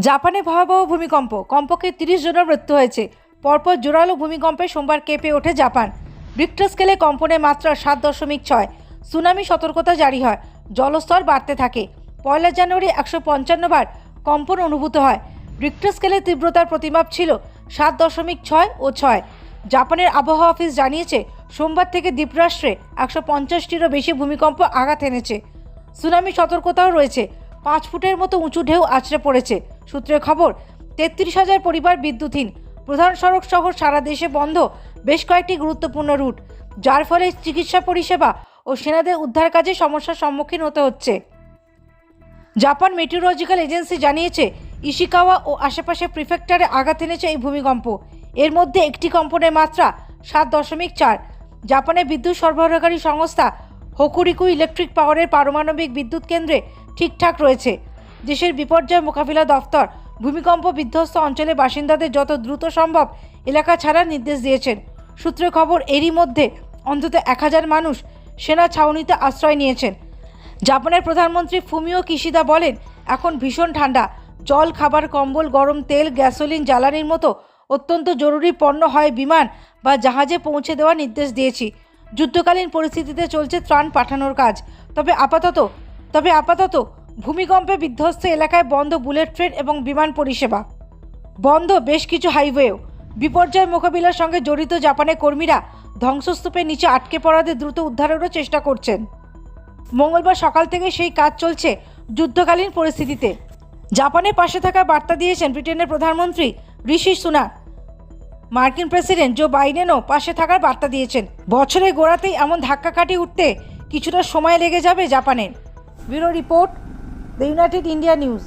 জাপানে ভয়াবহ ভূমিকম্প, কমপক্ষে 30 জনের মৃত্যু হয়েছে। পরপর জোরালো ভূমিকম্পে সোমবার কেঁপে ওঠে জাপান। রিক্টার স্কেলে কম্পনের মাত্রা 7.6। সুনামি সতর্কতা জারি হয়, জলস্তর বাড়তে থাকে। 1 জানুয়ারি 155 বার কম্পন অনুভূত হয়। রিক্টার স্কেলের তীব্রতার প্রতিমাপ ছিল 7.6 ও 6। জাপানের আবহাওয়া অফিস জানিয়েছে, সোমবার থেকে দ্বীপরাষ্ট্রে 150টিরও বেশি ভূমিকম্প আঘাত এনেছে। সুনামি সতর্কতাও রয়েছে। 5 ফুটের মতো উঁচু ঢেউ আছড়ে পড়েছে। সূত্রের খবর, 33,000 পরিবার বিদ্যুৎহীন। প্রধান সড়ক সহ সারা দেশে বন্ধ বেশ কয়েকটি গুরুত্বপূর্ণ রুট, যার ফলে চিকিৎসা পরিষেবা ও সেনাদের উদ্ধার কাজে সমস্যার সম্মুখীন হতে হচ্ছে। জাপান মেটিওরোলজিক্যাল এজেন্সি জানিয়েছে, ইশিকাওয়া ও আশেপাশে প্রিফেক্টারে আঘাত এনেছে এই ভূমিকম্প। এর মধ্যে একটি কম্পনের মাত্রা 7.4। জাপানের বিদ্যুৎ সরবরাহকারী সংস্থা হোকুরিকু ইলেকট্রিক পাওয়ারের পারমাণবিক বিদ্যুৎ কেন্দ্রে ঠিকঠাক রয়েছে। দেশের বিপর্যয় মোকাবিলা দফতর ভূমিকম্প বিধ্বস্ত অঞ্চলের বাসিন্দাদের যত দ্রুত সম্ভব এলাকা ছাড়ার নির্দেশ দিয়েছেন। সূত্রের খবর, এরই মধ্যে অন্তত 1000 মানুষ সেনা ছাউনিতে আশ্রয় নিয়েছেন। জাপানের প্রধানমন্ত্রী ফুমিও কিশিদা বলেন, এখন ভীষণ ঠান্ডা। জল, খাবার, কম্বল, গরম তেল, গ্যাসোলিন, জ্বালানির মতো অত্যন্ত জরুরি পণ্য হয় বিমান বা জাহাজে পৌঁছে দেওয়ার নির্দেশ দিয়েছি। যুদ্ধকালীন পরিস্থিতিতে চলছে ত্রাণ পাঠানোর কাজ। তবে আপাতত ভূমিকম্পে বিধ্বস্ত এলাকায় বন্ধ বুলেট ট্রেন এবং বিমান পরিষেবা। বন্ধ বেশ কিছু হাইওয়েও। বিপর্যয় মোকাবিলার সঙ্গে জড়িত জাপানের কর্মীরা ধ্বংসস্তূপের নিচে আটকে পড়াদের দ্রুত উদ্ধারেরও চেষ্টা করছেন। মঙ্গলবার সকাল থেকে সেই কাজ চলছে। যুদ্ধকালীন পরিস্থিতিতে জাপানের পাশে থাকার বার্তা দিয়েছেন ব্রিটেনের প্রধানমন্ত্রী ঋষি সুনাক। মার্কিন প্রেসিডেন্ট জো বাইডেনও পাশে থাকার বার্তা দিয়েছেন। বছরের গোড়াতেই এমন ধাক্কা কাটিয়ে উঠতে কিছুটা সময় লেগে যাবে জাপানের। Bureau report, the United India news.